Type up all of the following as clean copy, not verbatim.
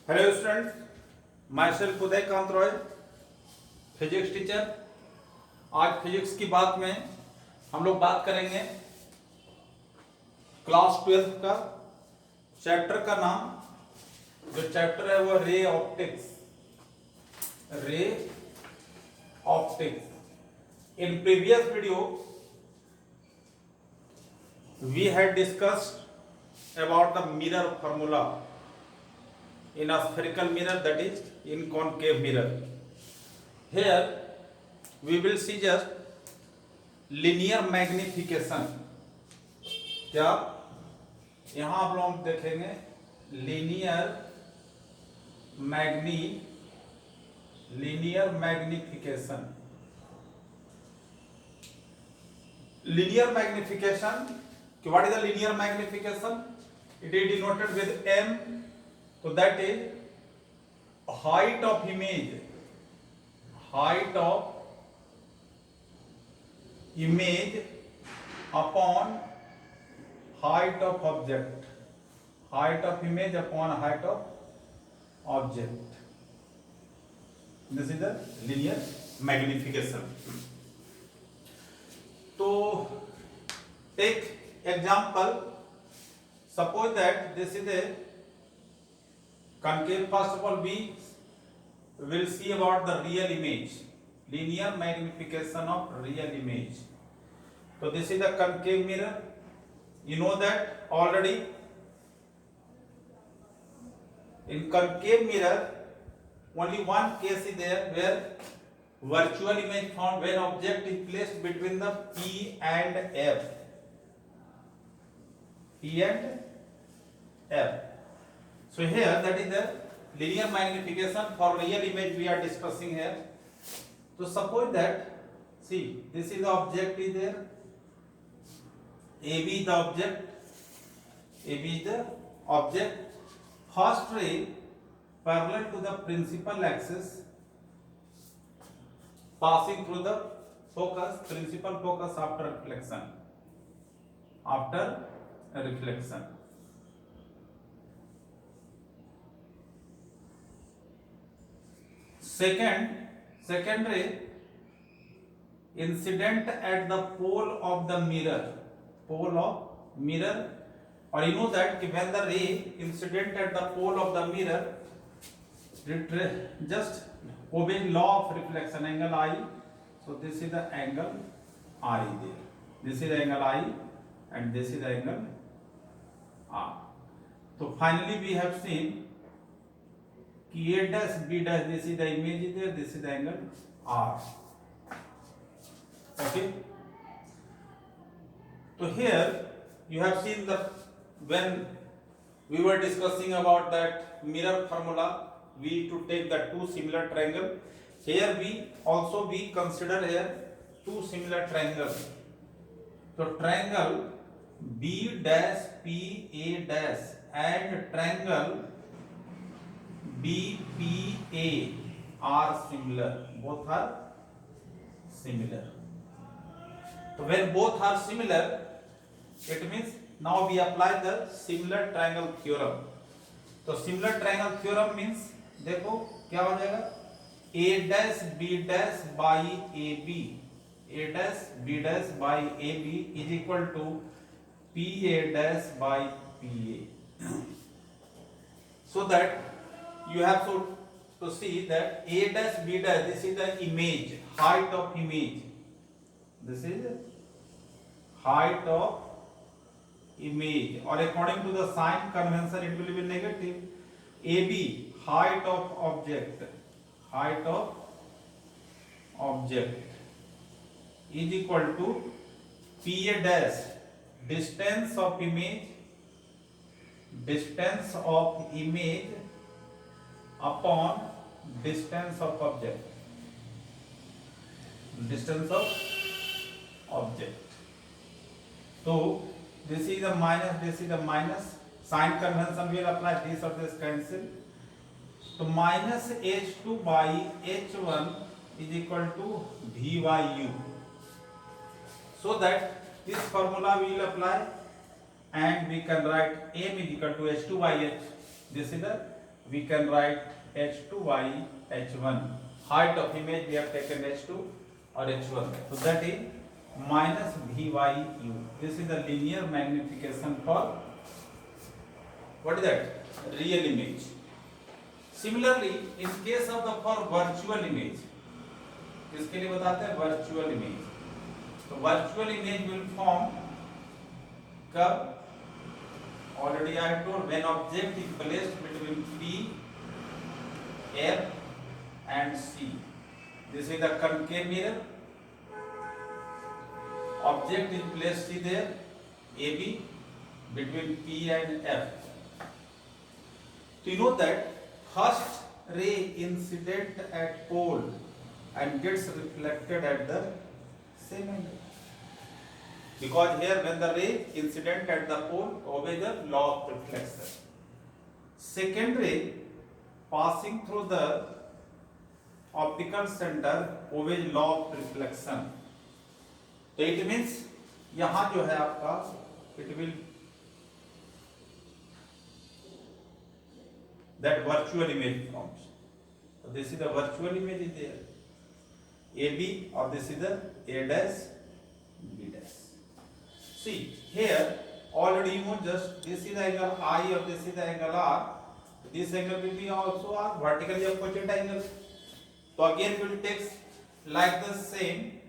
Hello students, my self Uday Kant Roy, physics teacher. आज physics की बात में हम लोग बात करेंगे क्लास 12 का चैप्टर का नाम, जो चैप्टर है वो ray optics. Ray optics. In previous video we had discussed about the mirror formula in a spherical mirror, that is in concave mirror. Here we will see just linear magnification. क्या यहाँ आप लोग देखेंगे linear magnification. Linear magnification, what is the linear magnification? It is denoted with m, so that is height of image upon height of object. Height of image upon height of object. This is the linear magnification. So take example. Suppose that this is a concave. First of all, we will see about the real image, linear magnification of real image. So this is the concave mirror. You know that already. In concave mirror, only one case is there where virtual image found when object is placed between the P and F. So here that is the linear magnification for real image we are discussing here. So suppose that, see, this is the object is there, AB is the object, first ray parallel to the principal axis passing through the principal focus after reflection. Second ray incident at the pole of the mirror, or you know that when the ray incident at the pole of the mirror, just obey law of reflection, angle I. So this is the angle I there. This is the angle I and this is the angle R. So finally we have seen कि A dash B dash, this is the image there, this is the angle R. Okay. So here you have seen the, when we were discussing about that mirror formula, we to take the two similar triangle. Here we consider here two similar triangles. So triangle B dash P A dash and triangle B P A are similar. Both are similar. So when both are similar, it means now we apply the similar triangle theorem. तो similar triangle theorem means देखो क्या हो जाएगा, A dash B dash by AB, A dash B dash by AB is equal to PA dash by PA. So that you have to see that A dash B dash, this is the image, height of image. This is height of image, or according to the sign convention it will be negative. AB, height of object is equal to PA dash, distance of image upon distance of object. So this is a minus, this is a minus. Sign convention will apply, this or this cancel. So minus H2 by H1 is equal to V by U. So that this formula we will apply and we can write M is equal to H2 by H. This is the we can write h2 by h1. Height of image we have taken h2 or h1. So that is minus v by u. This is the linear magnification for what is that? Real image. Similarly, in case of the for virtual image, किसके लिए बताते हैं? Virtual image. तो virtual image will form कब? Already I have told, when object is placed between P, F and C. This is the concave mirror. Object is placed there, AB, between P and F. So you know that first ray incident at pole and gets reflected at the same angle. Because here when the ray incident at the pole obeys the law of reflection. Second ray passing through the optical center obeys law of reflection. तो it means यहाँ जो है आपका it will that virtual image forms. So this is the virtual image is there. AB or this is the A dash B dash. See here already you know just this is the angle I or this is the angle R. This angle will be also R, vertically opposite angle. So again we will take like the same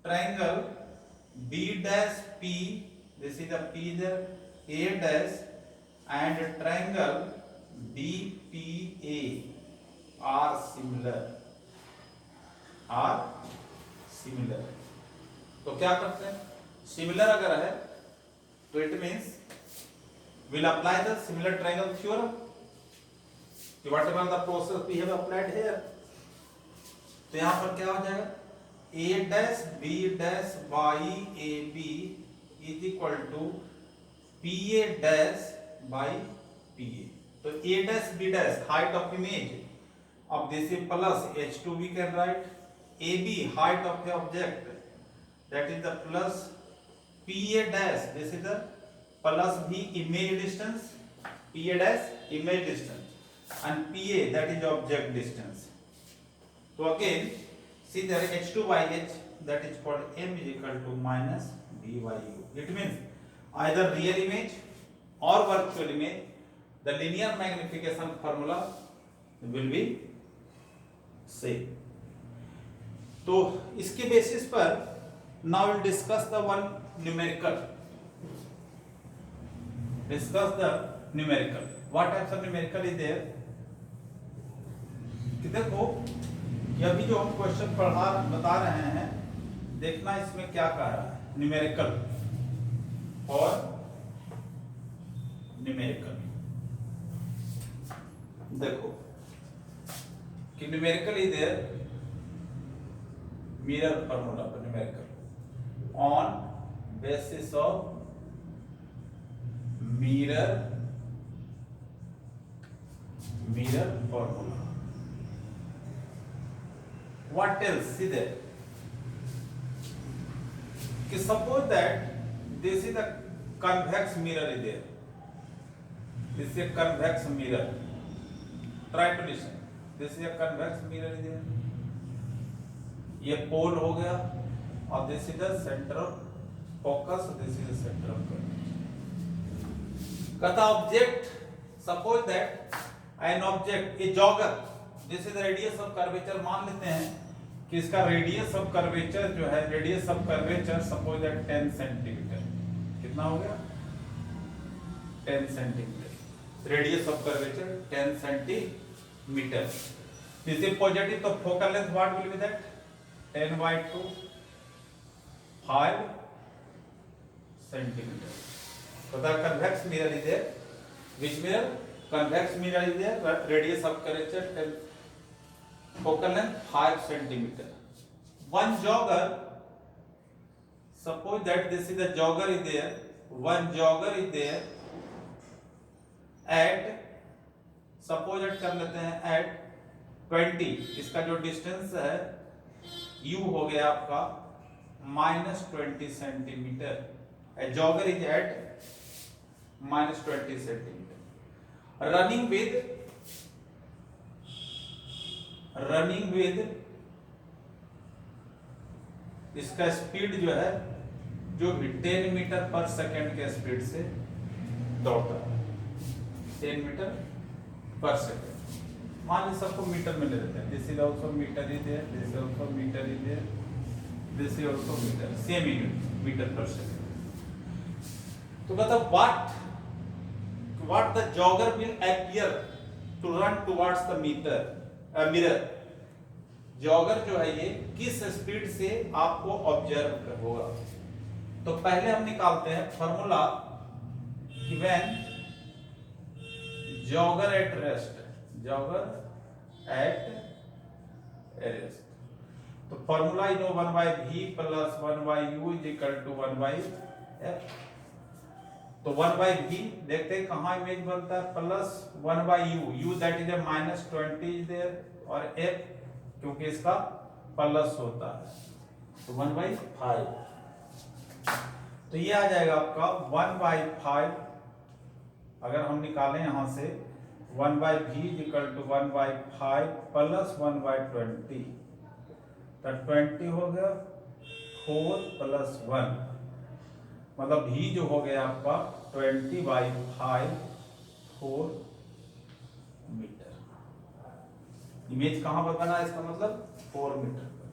triangle B dash P. This is the P there, A dash and triangle DPA are similar. तो क्या करते हैं? Similar अगर है तो it means will apply the similar triangle theorem. Whatever the process we have applied here. तो यहां पर क्या हो जाएगा? A dash B dash by AB is equal to PA dash by PA. So A dash B dash height of image of this is plus H2 we can write. AB height of the object, that is the plus PA dash, this is the plus B image distance, PA dash image distance and PA that is object distance. So again see there H2 by H, that is called M is equal to minus B by U. It means either real image or virtual image, the linear magnification formula will be same. तो इसके basis पर now we'll discuss the one numerical. Discuss the numerical. What types of numerical is there? कि देखो ये अभी जो हम question बता रहे हैं, देखना इसमें क्या कह रहा है. न्यूमेरिकल और न्यूमेरिकल. देखो कि numerical is there mirror formula for numerical on basis of mirror formula. What else? See there कि suppose that this is a convex mirror is there. This is a convex mirror. Try to listen. This is a convex mirror is there. ये पोल हो गया और this is the centre of focus, this is the centre of कहता object, suppose that an object a jogger, this is the radius of curvature. मान लेते हैं कि इसका रेडियस ऑफ कर्वेचर जो है, radius of curvature suppose that 10 centimetre. कितना हो गया? 10 centimetre. Radius of curvature 10 centimetre. This is positive, तो focal length what will be that? 10 by 2 5 centimeter. So the convex mirror is there. Which mirror? Convex mirror is there. Radius of curvature 10, focal length 5 centimeter. One jogger, suppose that this is the jogger is there. One jogger is there at, suppose that कर लेते हैं at 20. इसका जो distance है U हो गया आपका -20 centimetre. A jogger is at -20 centimetre. Running with running with, इसका स्पीड जो है जो भी 10 मीटर पर सेकेंड के स्पीड से दौड़ता है, 10 मीटर पर सेकेंड। मान लीजिए सबको मीटर में ले लेते हैं, this is also metre is there, this is also metre is there, this is also metre, same unit metre per second. तो मतलब what the jogger will appear to run towards the mirror, jogger जो है ये किस speed से आपको observe होगा। तो पहले हम निकालते हैं फॉर्मूला कि when jogger at rest, jogger at rest, तो formula you know 1/v plus 1/u is equal to 1/f। तो 1/v देखते हैं कहां इमेज बनता है, plus 1/u, u that is -20 is there, और f क्योंकि इसका प्लस होता है तो 1/5। तो ये आ जाएगा आपका 1/5। अगर हम निकालें यहां से 1/v इक्वल टू 1/5 प्लस 1/20, तो 20 हो गया, 4 प्लस 1, मतलब v जो हो गया आपका 20/5 4 मीटर। इमेज कहां पर बना, इसका मतलब 4 मीटर पर।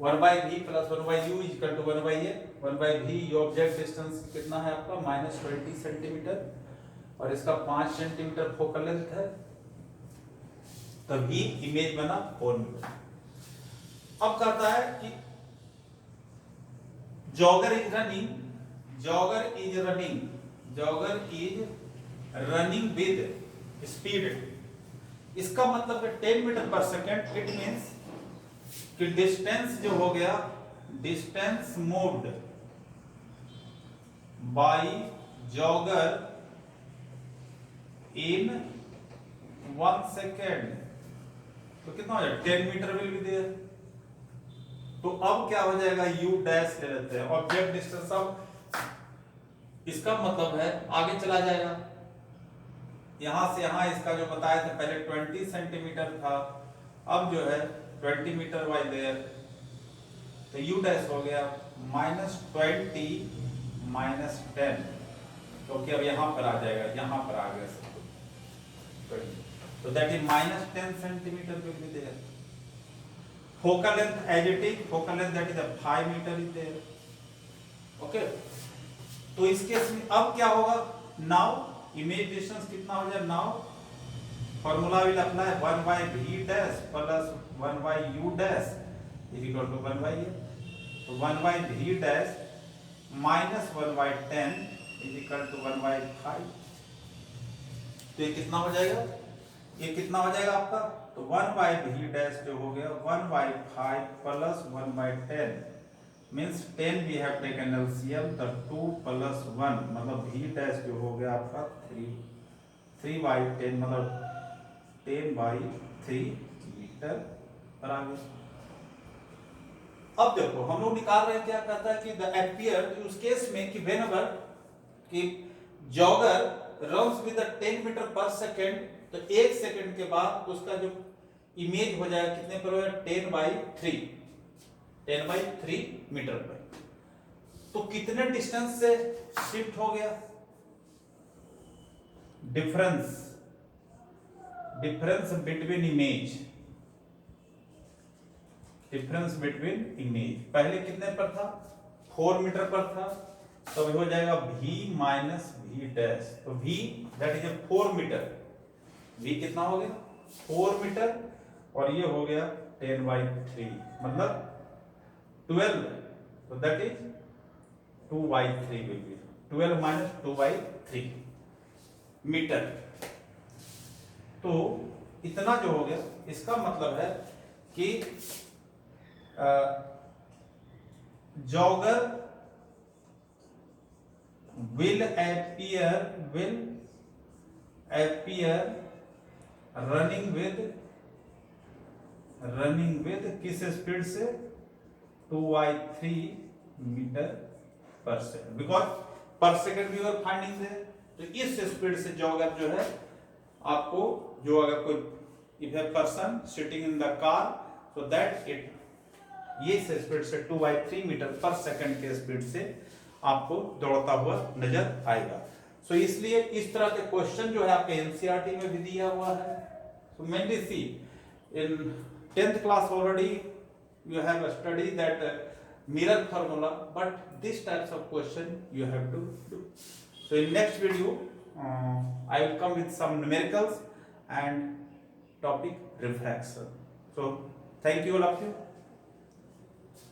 1/v plus 1/u is equal to 1/a। 1/v ये ऑब्जेक्ट डिस्टेंस कितना है आपका -20 सेंटीमीटर, और इसका 5 सेंटीमीटर फोकल लेंथ है, तभी इमेज बना 4 मीटर। अब कहता है कि jogger is running, jogger is running, jogger is running with speed, इसका मतलब है 10 metre per second. It means कि डिस्टेंस जो हो गया, distance moved by jogger in 1 second, तो कितना हो जाएगा 10 मीटर विल बी देयर। तो अब क्या हो जाएगा, u डैश ले लेते हैं, ऑब्जेक्ट डिस्टेंस। अब इसका मतलब है आगे चला जाएगा, यहां से यहां इसका जो बताया था पहले 20 सेंटीमीटर था, अब जो है 20 मीटर बाय देयर, तो u डैश हो गया -20 -10, क्योंकि अब यहां पर आ जाएगा, यहां पर आ गया, तो that is -10 centimetre will be there. Focal length as it is, focal length that is 5 metre is there. Okay, तो इस केस में अब क्या होगा, नाउ इमेज डिस्टेंस कितना हो जाए, now formula will apply 1/v dash plus 1/u dash is equal to 1/a। तो 1/v dash minus 1/10 is equal to 1/5। तो ये कितना हो जाएगा, ये कितना हो जाएगा आपका, तो 1/v डैश जो हो गया 1/5 plus 1/10 means 10 we have taken LCM, तो 2 प्लस 1 मतलब v डैश जो हो गया आपका 3/10 मतलब 10/3 मीटर पर आ गया। अब देखो हम लोग निकाल रहे हैं, क्या कहता है कि द एपियर, उस केस में कि व्हेनेवर कि jogger runs with 10 metre per second, तो 1 सेकेंड के बाद उसका जो इमेज हो जाएगा कितने पर, 10/3 मीटर पर। तो कितने डिस्टेंस से शिफ्ट हो गया, difference between image, difference between image पहले कितने पर था, 4 मीटर पर था, तो हो जाएगा v माइनस v डैश, तो v that is 4 metre, v कितना हो गया 4 मीटर, और ये हो गया 10/3 मतलब 12, तो that is 2/3 will be 12 minus 2/3 metre. तो इतना जो हो गया, इसका मतलब है कि jogger will appear running with किस स्पीड से, 2/3 metre per second, because per second we are finding there. तो इस स्पीड से जॉगर जो है आपको, जो अगर कोई if a person sitting in the car, so that it ये स्पीड से 2/3 मीटर पर सेकंड के स्पीड से आपको दौड़ता हुआ नजर आएगा। सो इसलिए इस तरह के क्वेश्चन जो है आपके एनसीईआरटी में भी दिया हुआ है। So mainly see in 10th class already you have studied that mirror formula, but this types of question you have to do. So in next video I will come with some numericals and topic refraction. So thank you all of you.